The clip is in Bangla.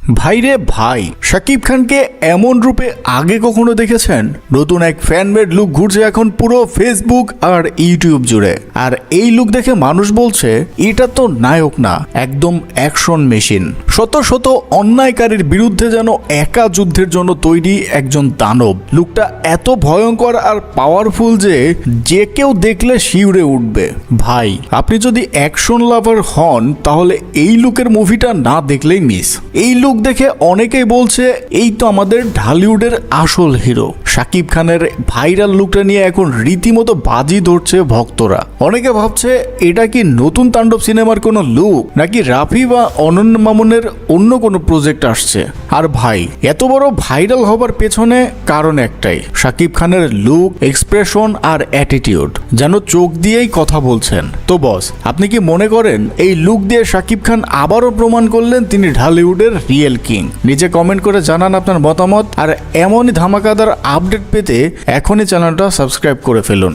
ভাইরে ভাই, শাকিব খানকে এমন রূপে আগে কখনো দেখেছেন? নতুন এক ফ্যানমেড লুক ঘুরছে এখন পুরো ফেসবুক আর ইউটিউব জুড়ে। আর এই লুক দেখে মানুষ বলছে এটা তো নায়ক না, একদম অ্যাকশন মেশিন। শত শত অন্যায়কারীর বিরুদ্ধে যেন একা যুদ্ধের জন্য তৈরি একজন দানব। লুকটা এত ভয়ঙ্কর আর পাওয়ারফুল যে কেউ দেখলে শিউরে উঠবে। ভাই, আপনি যদি অ্যাকশন লাভার হন তাহলে এই লুকের মুভিটা না দেখলেই মিস। এই লুক দেখে অনেকেই বলছে এই তো আমাদের ঢালিউডের আসল হিরো। শাকিব খানের ভাইরাল লুকটা নিয়ে এখন রীতিমতো বাজি ধরছে ভক্তরা। অনেকে ভাবছে এটা কি নতুন তাণ্ডব সিনেমার কোনো লুক, নাকি রাফি বা অনন্য মামুনের অন্য কোনো প্রজেক্ট আসছে। আর ভাই, এত বড় ভাইরাল হবার পেছনে কারণ একটাই, শাকিব খানের লুক, এক্সপ্রেশন আর অ্যাটিটিউড, যেন চোখ দিয়েই কথা বলছেন। তো বস, আপনি কি মনে করেন এই লুক দিয়ে শাকিব খান আবারও প্রমাণ করলেন তিনি ঢালিউডের রিয়েল কিং? নিচে কমেন্ট করে জানান আপনার মতামত। আর এমনই ধামাকাদার আপডেট পেতে এখনই চ্যানেলটা সাবস্ক্রাইব করে ফেলুন।